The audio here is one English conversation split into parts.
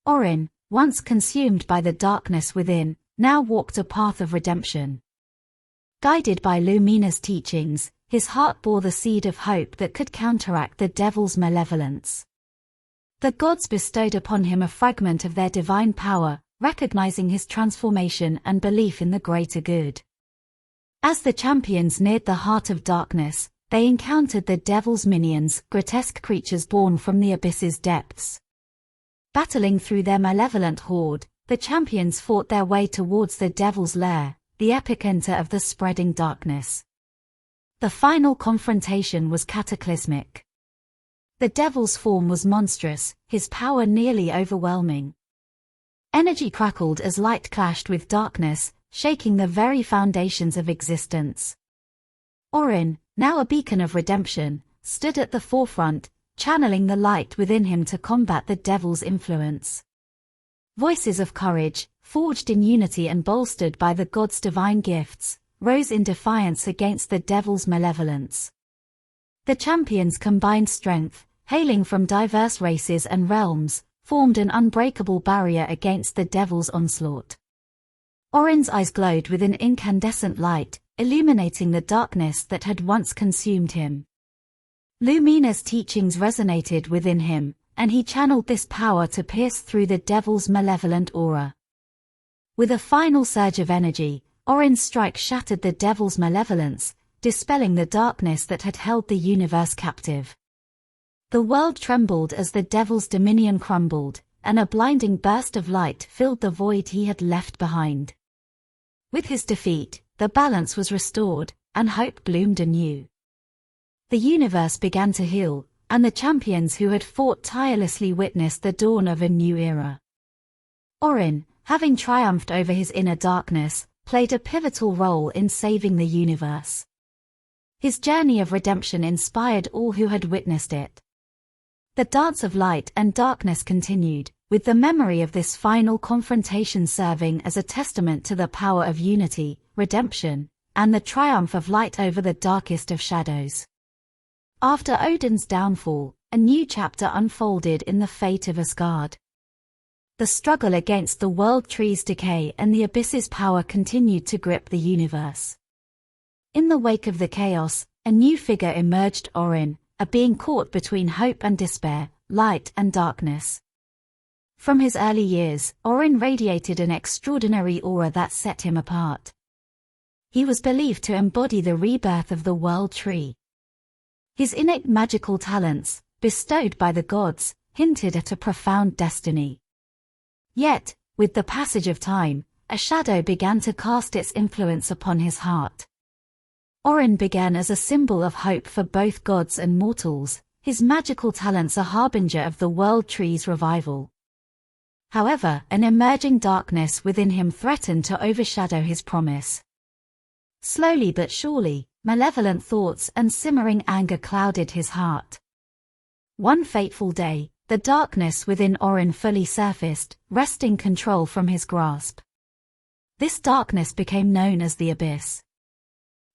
Orin, once consumed by the darkness within, now walked a path of redemption. Guided by Lumina's teachings, his heart bore the seed of hope that could counteract the devil's malevolence. The gods bestowed upon him a fragment of their divine power, recognizing his transformation and belief in the greater good. As the champions neared the heart of darkness, they encountered the devil's minions, grotesque creatures born from the abyss's depths. Battling through their malevolent horde, the champions fought their way towards the devil's lair, the epicenter of the spreading darkness. The final confrontation was cataclysmic. The devil's form was monstrous, his power nearly overwhelming. Energy crackled as light clashed with darkness, shaking the very foundations of existence. Orin, now a beacon of redemption, stood at the forefront, channeling the light within him to combat the devil's influence. Voices of courage, forged in unity and bolstered by the gods' divine gifts, rose in defiance against the devil's malevolence. The champions' combined strength, hailing from diverse races and realms, formed an unbreakable barrier against the devil's onslaught. Orin's eyes glowed with an incandescent light, illuminating the darkness that had once consumed him. Lumina's teachings resonated within him, and he channeled this power to pierce through the devil's malevolent aura. With a final surge of energy, Orin's strike shattered the devil's malevolence, dispelling the darkness that had held the universe captive. The world trembled as the devil's dominion crumbled, and a blinding burst of light filled the void he had left behind. With his defeat, the balance was restored, and hope bloomed anew. The universe began to heal, and the champions who had fought tirelessly witnessed the dawn of a new era. Orin, having triumphed over his inner darkness, played a pivotal role in saving the universe. His journey of redemption inspired all who had witnessed it. The dance of light and darkness continued, with the memory of this final confrontation serving as a testament to the power of unity, redemption, and the triumph of light over the darkest of shadows. After Odin's downfall, a new chapter unfolded in the fate of Asgard. The struggle against the world tree's decay and the abyss's power continued to grip the universe. In the wake of the chaos, a new figure emerged, Orin, a being caught between hope and despair, light and darkness. From his early years, Orin radiated an extraordinary aura that set him apart. He was believed to embody the rebirth of the world tree. His innate magical talents, bestowed by the gods, hinted at a profound destiny. Yet, with the passage of time, a shadow began to cast its influence upon his heart. Orin began as a symbol of hope for both gods and mortals, his magical talents a harbinger of the world tree's revival. However, an emerging darkness within him threatened to overshadow his promise. Slowly but surely, malevolent thoughts and simmering anger clouded his heart. One fateful day, the darkness within Orin fully surfaced, wresting control from his grasp. This darkness became known as the Abyss.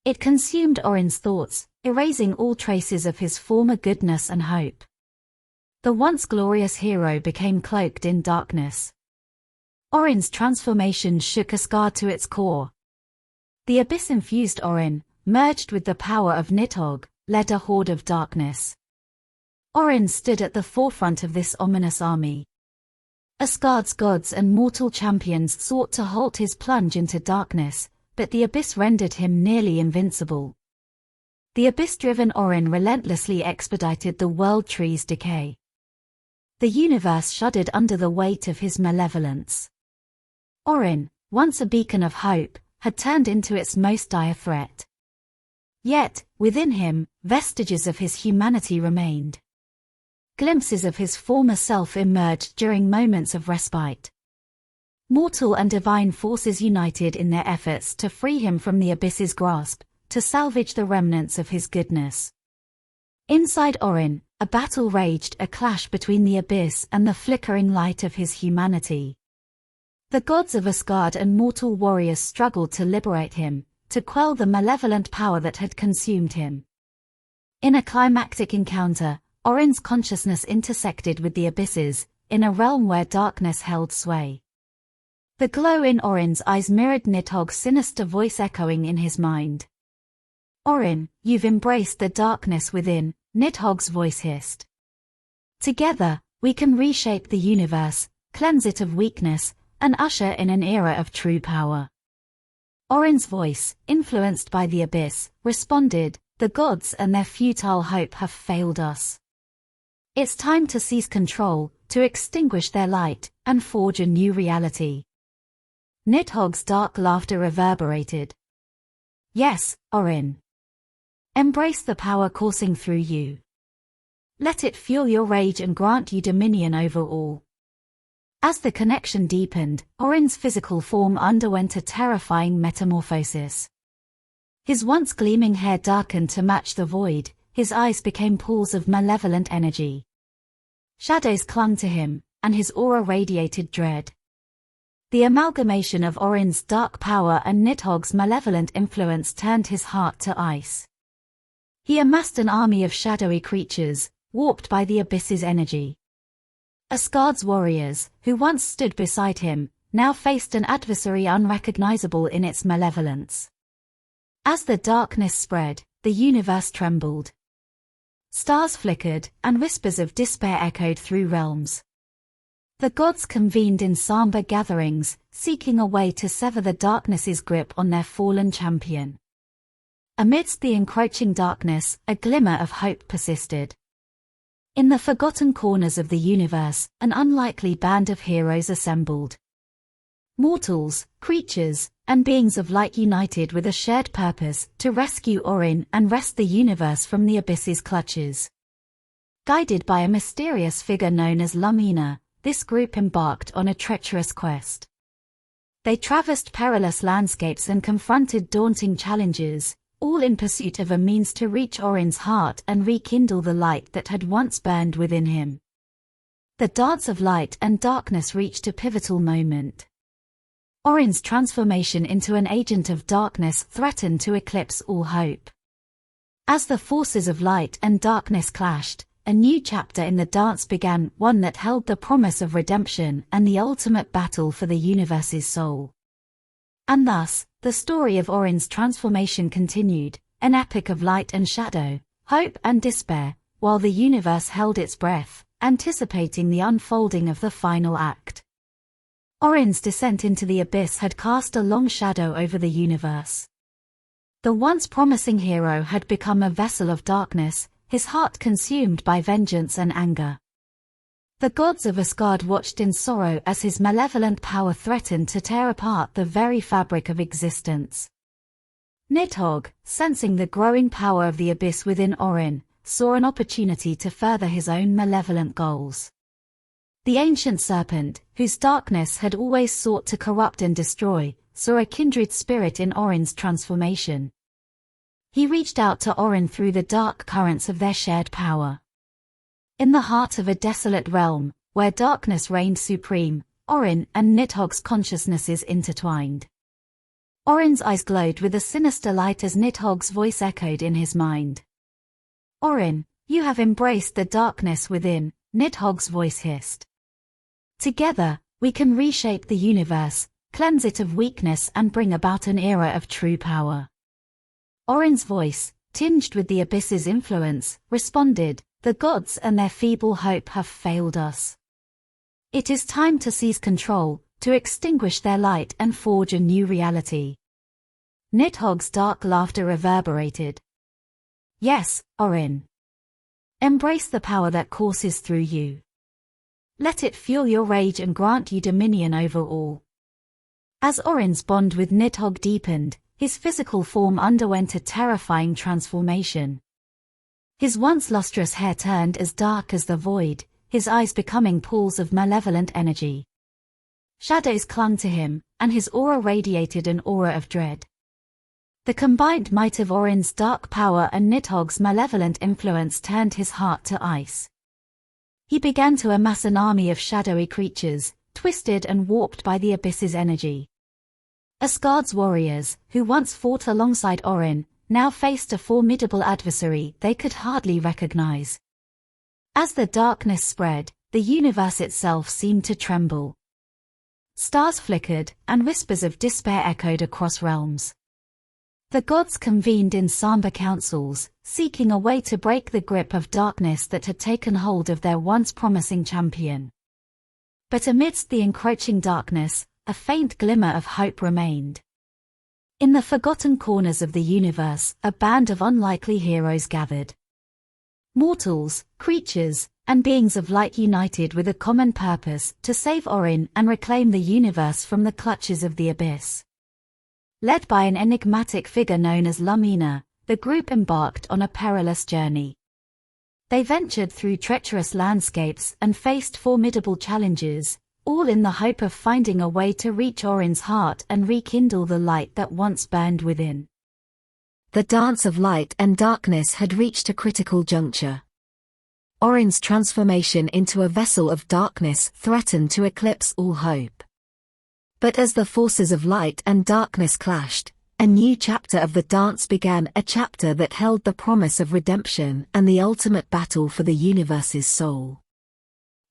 It consumed Orin's thoughts, erasing all traces of his former goodness and hope. The once glorious hero became cloaked in darkness. Orin's transformation shook Asgard to its core. The Abyss-infused Orin, merged with the power of Nidhogg, led a horde of darkness. Orin stood at the forefront of this ominous army. Asgard's gods and mortal champions sought to halt his plunge into darkness, but the Abyss rendered him nearly invincible. The Abyss-driven Orin relentlessly expedited the world tree's decay. The universe shuddered under the weight of his malevolence. Orin, once a beacon of hope, had turned into its most dire threat. Yet, within him, vestiges of his humanity remained. Glimpses of his former self emerged during moments of respite. Mortal and divine forces united in their efforts to free him from the Abyss's grasp, to salvage the remnants of his goodness. Inside Orin, a battle raged, a clash between the Abyss and the flickering light of his humanity. The gods of Asgard and mortal warriors struggled to liberate him, to quell the malevolent power that had consumed him. In a climactic encounter, Orin's consciousness intersected with the Abyss's, in a realm where darkness held sway. The glow in Orin's eyes mirrored Nidhogg's sinister voice echoing in his mind. "Orin, you've embraced the darkness within," Nidhogg's voice hissed. "Together, we can reshape the universe, cleanse it of weakness, and usher in an era of true power." Orin's voice, influenced by the abyss, responded, "The gods and their futile hope have failed us. It's time to seize control, to extinguish their light, and forge a new reality." Nidhogg's dark laughter reverberated. "Yes, Orin. Embrace the power coursing through you. Let it fuel your rage and grant you dominion over all." As the connection deepened, Orin's physical form underwent a terrifying metamorphosis. His once gleaming hair darkened to match the void, his eyes became pools of malevolent energy. Shadows clung to him, and his aura radiated dread. The amalgamation of Orin's dark power and Nidhogg's malevolent influence turned his heart to ice. He amassed an army of shadowy creatures, warped by the abyss's energy. Asgard's warriors, who once stood beside him, now faced an adversary unrecognizable in its malevolence. As the darkness spread, the universe trembled. Stars flickered, and whispers of despair echoed through realms. The gods convened in somber gatherings, seeking a way to sever the darkness's grip on their fallen champion. Amidst the encroaching darkness, a glimmer of hope persisted. In the forgotten corners of the universe, an unlikely band of heroes assembled. Mortals, creatures, and beings of light united with a shared purpose to rescue Orin and wrest the universe from the abyss's clutches. Guided by a mysterious figure known as Lumina, this group embarked on a treacherous quest. They traversed perilous landscapes and confronted daunting challenges, all in pursuit of a means to reach Orin's heart and rekindle the light that had once burned within him. The dance of light and darkness reached a pivotal moment. Orin's transformation into an agent of darkness threatened to eclipse all hope. As the forces of light and darkness clashed, a new chapter in the dance began, one that held the promise of redemption and the ultimate battle for the universe's soul. And thus, the story of Orin's transformation continued, an epic of light and shadow, hope and despair, while the universe held its breath, anticipating the unfolding of the final act. Orin's descent into the abyss had cast a long shadow over the universe. The once promising hero had become a vessel of darkness, his heart consumed by vengeance and anger. The gods of Asgard watched in sorrow as his malevolent power threatened to tear apart the very fabric of existence. Nidhogg, sensing the growing power of the abyss within Orin, saw an opportunity to further his own malevolent goals. The ancient serpent, whose darkness had always sought to corrupt and destroy, saw a kindred spirit in Orin's transformation. He reached out to Orin through the dark currents of their shared power. In the heart of a desolate realm, where darkness reigned supreme, Orin and Nidhogg's consciousnesses intertwined. Orin's eyes glowed with a sinister light as Nidhogg's voice echoed in his mind. "Orin, you have embraced the darkness within," Nidhogg's voice hissed. "Together, we can reshape the universe, cleanse it of weakness and bring about an era of true power." Orin's voice, tinged with the abyss's influence, responded, "The gods and their feeble hope have failed us. It is time to seize control, to extinguish their light and forge a new reality." Nidhogg's dark laughter reverberated. "Yes, Orin. Embrace the power that courses through you. Let it fuel your rage and grant you dominion over all." As Orin's bond with Nidhogg deepened, his physical form underwent a terrifying transformation. His once lustrous hair turned as dark as the void, his eyes becoming pools of malevolent energy. Shadows clung to him, and his aura radiated an aura of dread. The combined might of Orin's dark power and Nidhogg's malevolent influence turned his heart to ice. He began to amass an army of shadowy creatures, twisted and warped by the abyss's energy. Asgard's warriors, who once fought alongside Orin, now faced a formidable adversary they could hardly recognize. As the darkness spread, the universe itself seemed to tremble. Stars flickered, and whispers of despair echoed across realms. The gods convened in somber councils, seeking a way to break the grip of darkness that had taken hold of their once promising champion. But amidst the encroaching darkness, a faint glimmer of hope remained. In the forgotten corners of the universe, a band of unlikely heroes gathered. Mortals, creatures, and beings of light united with a common purpose to save Orin and reclaim the universe from the clutches of the abyss. Led by an enigmatic figure known as Lumina, the group embarked on a perilous journey. They ventured through treacherous landscapes and faced formidable challenges, all in the hope of finding a way to reach Orin's heart and rekindle the light that once burned within. The dance of light and darkness had reached a critical juncture. Orin's transformation into a vessel of darkness threatened to eclipse all hope. But as the forces of light and darkness clashed, a new chapter of the dance began, a chapter that held the promise of redemption and the ultimate battle for the universe's soul.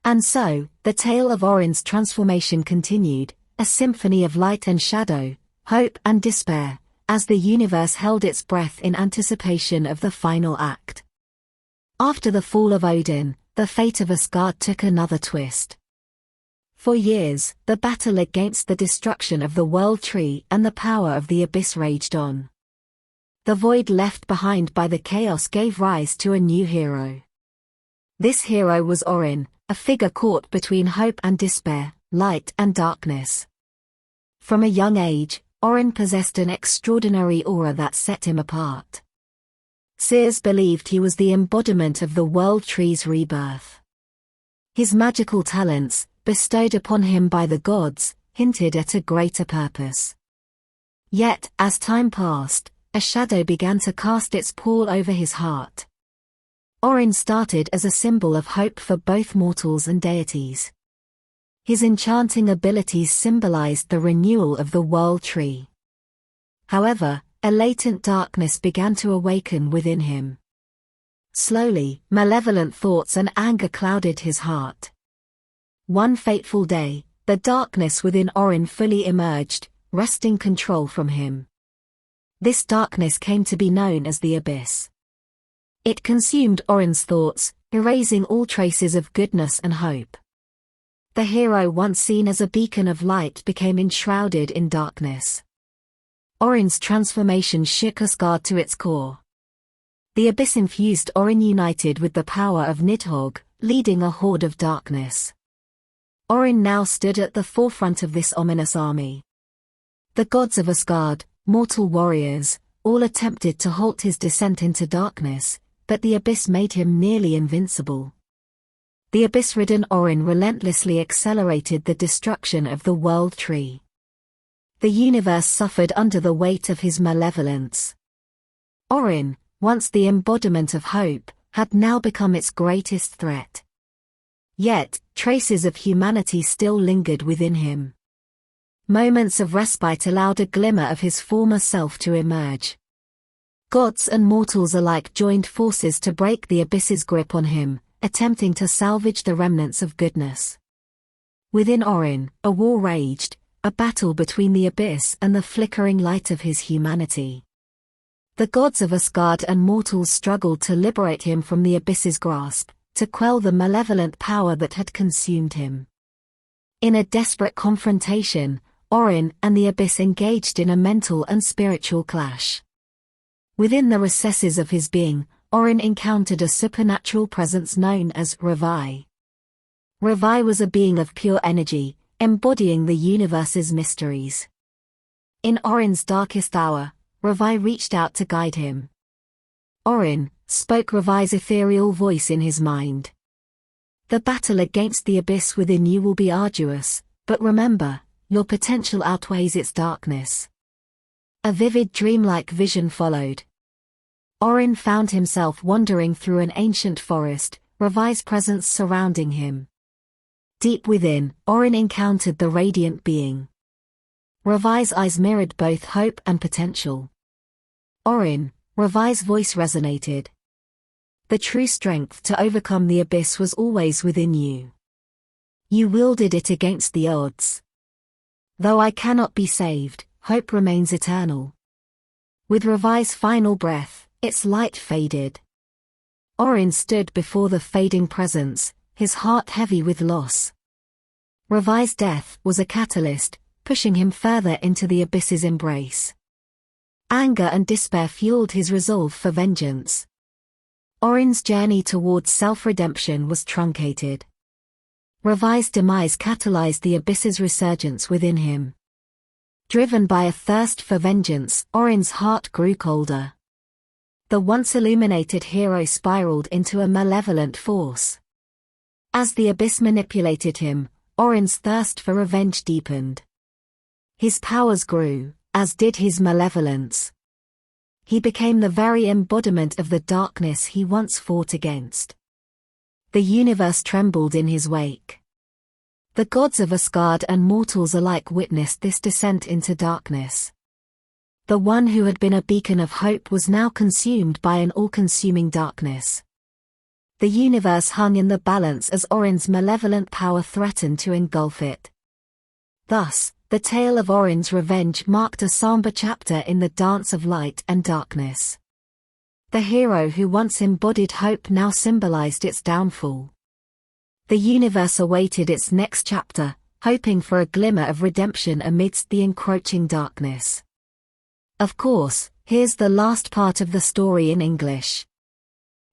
And so, the tale of Orin's transformation continued, a symphony of light and shadow, hope and despair, as the universe held its breath in anticipation of the final act. After the fall of Odin, the fate of Asgard took another twist. For years, the battle against the destruction of the World Tree and the power of the Abyss raged on. The void left behind by the chaos gave rise to a new hero. This hero was Orin, a figure caught between hope and despair, light and darkness. From a young age, Orin possessed an extraordinary aura that set him apart. Seers believed he was the embodiment of the World Tree's rebirth. His magical talents, bestowed upon him by the gods, hinted at a greater purpose. Yet, as time passed, a shadow began to cast its pall over his heart. Orin started as a symbol of hope for both mortals and deities. His enchanting abilities symbolized the renewal of the World Tree. However, a latent darkness began to awaken within him. Slowly, malevolent thoughts and anger clouded his heart. One fateful day, the darkness within Orin fully emerged, wresting control from him. This darkness came to be known as the Abyss. It consumed Orin's thoughts, erasing all traces of goodness and hope. The hero once seen as a beacon of light became enshrouded in darkness. Orin's transformation shook Asgard to its core. The Abyss infused Orin united with the power of Nidhogg, leading a horde of darkness. Orin now stood at the forefront of this ominous army. The gods of Asgard, mortal warriors, all attempted to halt his descent into darkness, but the Abyss made him nearly invincible. The Abyss-ridden Orin relentlessly accelerated the destruction of the World Tree. The universe suffered under the weight of his malevolence. Orin, once the embodiment of hope, had now become its greatest threat. Yet, traces of humanity still lingered within him. Moments of respite allowed a glimmer of his former self to emerge. Gods and mortals alike joined forces to break the Abyss's grip on him, attempting to salvage the remnants of goodness. Within Orin, a war raged, a battle between the Abyss and the flickering light of his humanity. The gods of Asgard and mortals struggled to liberate him from the Abyss's grasp, to quell the malevolent power that had consumed him. In a desperate confrontation, Orin and the Abyss engaged in a mental and spiritual clash. Within the recesses of his being, Orin encountered a supernatural presence known as Ravai. Ravai was a being of pure energy, embodying the universe's mysteries. In Orin's darkest hour, Ravai reached out to guide him. Orin, spoke Ravai's ethereal voice in his mind. The battle against the Abyss within you will be arduous, but remember, your potential outweighs its darkness. A vivid dreamlike vision followed. Orin found himself wandering through an ancient forest, Ravai's presence surrounding him. Deep within, Orin encountered the radiant being. Ravai's eyes mirrored both hope and potential. Orin, Ravai's voice resonated. The true strength to overcome the Abyss was always within you. You wielded it against the odds. Though I cannot be saved, hope remains eternal. With Revai's final breath, its light faded. Orin stood before the fading presence, his heart heavy with loss. Revai's death was a catalyst, pushing him further into the abyss's embrace. Anger and despair fueled his resolve for vengeance. Orin's journey towards self-redemption was truncated. Revai's demise catalyzed the abyss's resurgence within him. Driven by a thirst for vengeance, Orin's heart grew colder. The once illuminated hero spiraled into a malevolent force. As the abyss manipulated him, Orin's thirst for revenge deepened. His powers grew, as did his malevolence. He became the very embodiment of the darkness he once fought against. The universe trembled in his wake. The gods of Asgard and mortals alike witnessed this descent into darkness. The one who had been a beacon of hope was now consumed by an all-consuming darkness. The universe hung in the balance as Orin's malevolent power threatened to engulf it. Thus, the tale of Orin's revenge marked a somber chapter in the dance of light and darkness. The hero who once embodied hope now symbolized its downfall. The universe awaited its next chapter, hoping for a glimmer of redemption amidst the encroaching darkness. Of course, here's the last part of the story in English.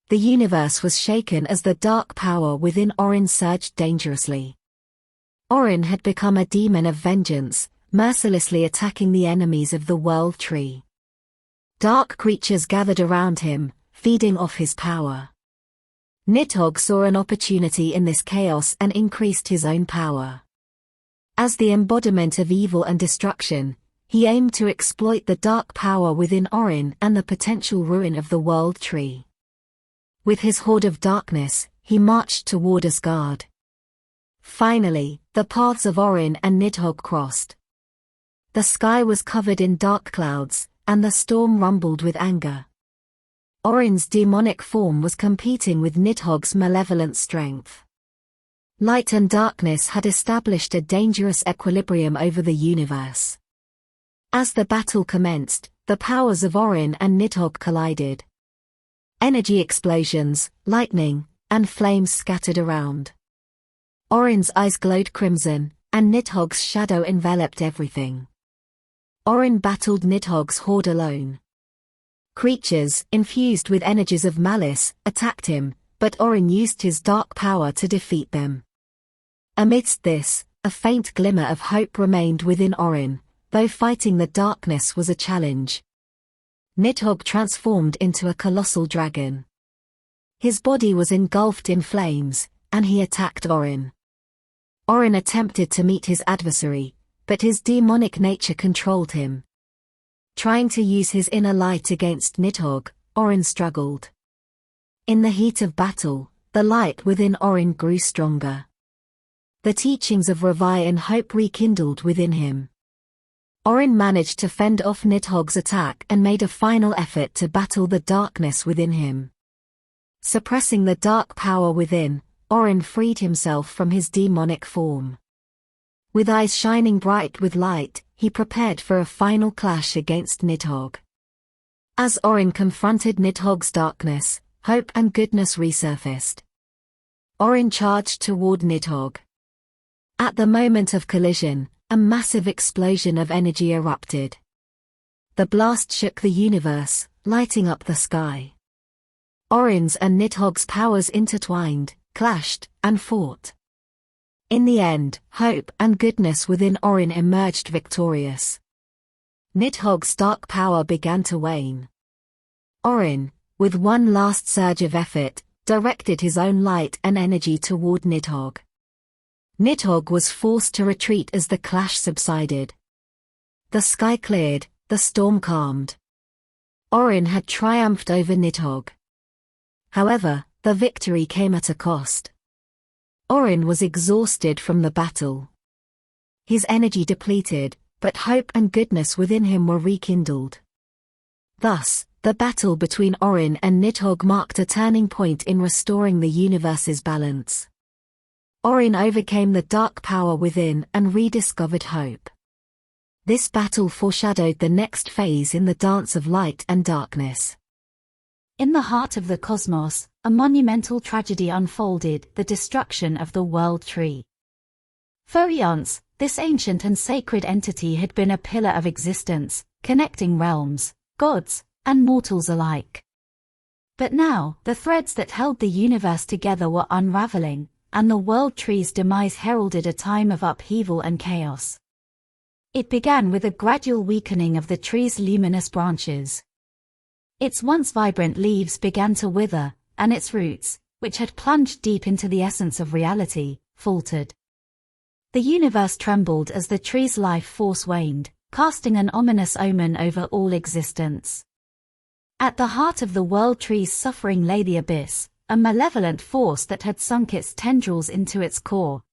The universe was shaken as the dark power within Orin surged dangerously. Orin had become a demon of vengeance, mercilessly attacking the enemies of the World Tree. Dark creatures gathered around him, feeding off his power. Nidhogg saw an opportunity in this chaos and increased his own power. As the embodiment of evil and destruction, he aimed to exploit the dark power within Orin and the potential ruin of the World Tree. With his horde of darkness, he marched toward Asgard. Finally, the paths of Orin and Nidhogg crossed. The sky was covered in dark clouds, and the storm rumbled with anger. Orin's demonic form was competing with Nidhogg's malevolent strength. Light and darkness had established a dangerous equilibrium over the universe. As the battle commenced, the powers of Orin and Nidhogg collided. Energy explosions, lightning, and flames scattered around. Orin's eyes glowed crimson, and Nidhogg's shadow enveloped everything. Orin battled Nidhogg's horde alone. Creatures, infused with energies of malice, attacked him, but Orin used his dark power to defeat them. Amidst this, a faint glimmer of hope remained within Orin, though fighting the darkness was a challenge. Nidhogg transformed into a colossal dragon. His body was engulfed in flames, and he attacked Orin. Orin attempted to meet his adversary, but his demonic nature controlled him. Trying to use his inner light against Nidhogg, Orin struggled. In the heat of battle, the light within Orin grew stronger. The teachings of Revai and hope rekindled within him. Orin managed to fend off Nidhogg's attack and made a final effort to battle the darkness within him. Suppressing the dark power within, Orin freed himself from his demonic form. With eyes shining bright with light, he prepared for a final clash against Nidhogg. As Orin confronted Nidhogg's darkness, hope and goodness resurfaced. Orin charged toward Nidhogg. At the moment of collision, a massive explosion of energy erupted. The blast shook the universe, lighting up the sky. Orin's and Nidhogg's powers intertwined, clashed, and fought. In the end, hope and goodness within Orin emerged victorious. Nidhogg's dark power began to wane. Orin, with one last surge of effort, directed his own light and energy toward Nidhogg. Nidhogg was forced to retreat as the clash subsided. The sky cleared, the storm calmed. Orin had triumphed over Nidhogg. However, the victory came at a cost. Orin was exhausted from the battle. His energy depleted, but hope and goodness within him were rekindled. Thus, the battle between Orin and Nidhogg marked a turning point in restoring the universe's balance. Orin overcame the dark power within and rediscovered hope. This battle foreshadowed the next phase in the dance of light and darkness. In the heart of the cosmos, a monumental tragedy unfolded, the destruction of the World Tree. For eons, this ancient and sacred entity had been a pillar of existence, connecting realms, gods, and mortals alike. But now, the threads that held the universe together were unraveling, and the World Tree's demise heralded a time of upheaval and chaos. It began with a gradual weakening of the tree's luminous branches. Its once vibrant leaves began to wither, and its roots, which had plunged deep into the essence of reality, faltered. The universe trembled as the tree's life force waned, casting an ominous omen over all existence. At the heart of the World Tree's suffering lay the abyss, a malevolent force that had sunk its tendrils into its core.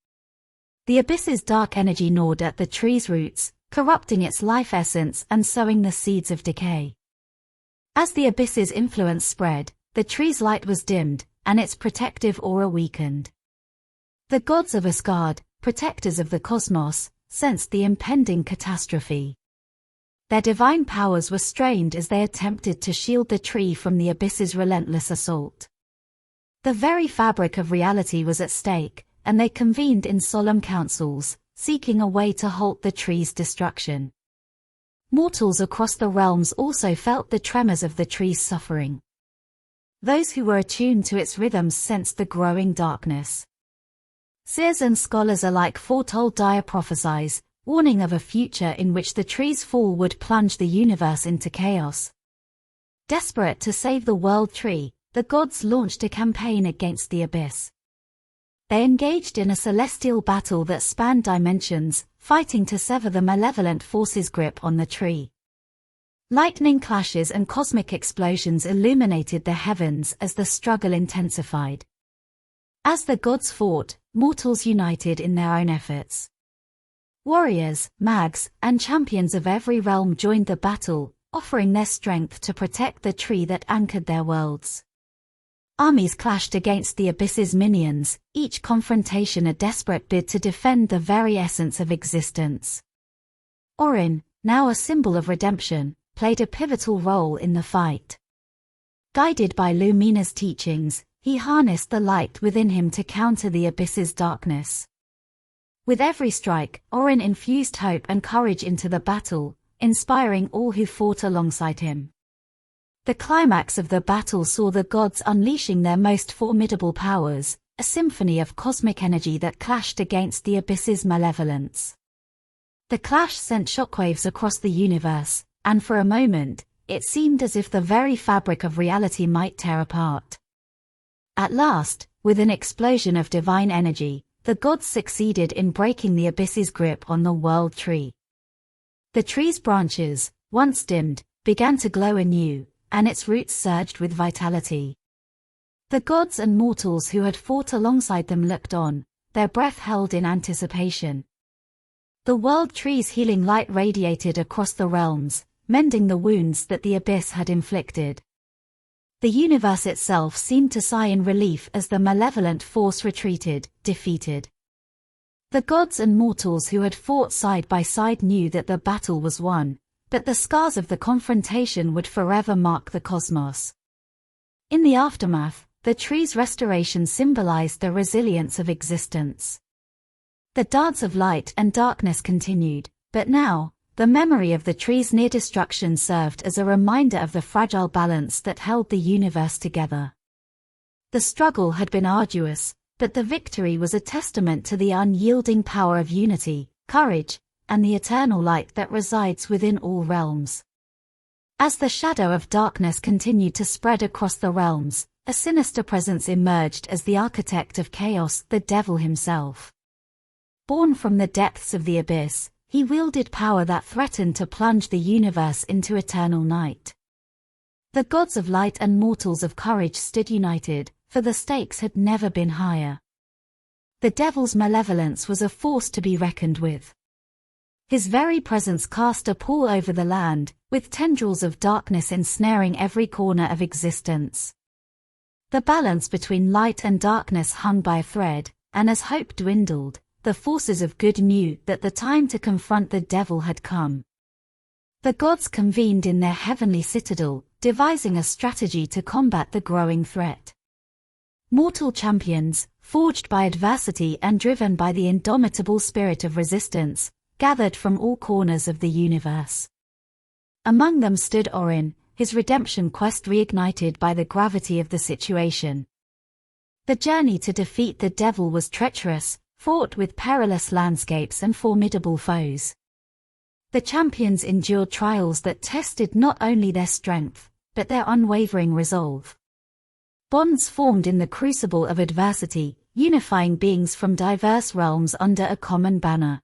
The abyss's dark energy gnawed at the tree's roots, corrupting its life essence and sowing the seeds of decay. As the abyss's influence spread, the tree's light was dimmed, and its protective aura weakened. The gods of Asgard, protectors of the cosmos, sensed the impending catastrophe. Their divine powers were strained as they attempted to shield the tree from the abyss's relentless assault. The very fabric of reality was at stake, and they convened in solemn councils, seeking a way to halt the tree's destruction. Mortals across the realms also felt the tremors of the tree's suffering. Those who were attuned to its rhythms sensed the growing darkness. Seers and scholars alike foretold dire prophecies, warning of a future in which the tree's fall would plunge the universe into chaos. Desperate to save the World Tree, the gods launched a campaign against the abyss. They engaged in a celestial battle that spanned dimensions, fighting to sever the malevolent force's grip on the tree. Lightning clashes and cosmic explosions illuminated the heavens as the struggle intensified. As the gods fought, mortals united in their own efforts. Warriors, mags, and champions of every realm joined the battle, offering their strength to protect the tree that anchored their worlds. Armies clashed against the abyss's minions, each confrontation a desperate bid to defend the very essence of existence. Orin, now a symbol of redemption, played a pivotal role in the fight. Guided by Lumina's teachings, he harnessed the light within him to counter the abyss's darkness. With every strike, Orin infused hope and courage into the battle, inspiring all who fought alongside him. The climax of the battle saw the gods unleashing their most formidable powers, a symphony of cosmic energy that clashed against the abyss's malevolence. The clash sent shockwaves across the universe, and for a moment, it seemed as if the very fabric of reality might tear apart. At last, with an explosion of divine energy, the gods succeeded in breaking the abyss's grip on the World Tree. The tree's branches, once dimmed, began to glow anew, and its roots surged with vitality. The gods and mortals who had fought alongside them looked on, their breath held in anticipation. The World Tree's healing light radiated across the realms, mending the wounds that the abyss had inflicted. The universe itself seemed to sigh in relief as the malevolent force retreated, defeated. The gods and mortals who had fought side by side knew that the battle was won, but the scars of the confrontation would forever mark the cosmos. In the aftermath, the tree's restoration symbolized the resilience of existence. The dance of light and darkness continued, but now, the memory of the tree's near destruction served as a reminder of the fragile balance that held the universe together. The struggle had been arduous, but the victory was a testament to the unyielding power of unity, courage, and the eternal light that resides within all realms. As the shadow of darkness continued to spread across the realms, a sinister presence emerged as the architect of chaos, the devil himself. Born from the depths of the abyss, he wielded power that threatened to plunge the universe into eternal night. The gods of light and mortals of courage stood united, for the stakes had never been higher. The devil's malevolence was a force to be reckoned with. His very presence cast a pall over the land, with tendrils of darkness ensnaring every corner of existence. The balance between light and darkness hung by a thread, and as hope dwindled, the forces of good knew that the time to confront the devil had come. The gods convened in their heavenly citadel, devising a strategy to combat the growing threat. Mortal champions, forged by adversity and driven by the indomitable spirit of resistance, gathered from all corners of the universe. Among them stood Orin, his redemption quest reignited by the gravity of the situation. The journey to defeat the devil was treacherous, fraught with perilous landscapes and formidable foes. The champions endured trials that tested not only their strength, but their unwavering resolve. Bonds formed in the crucible of adversity, unifying beings from diverse realms under a common banner.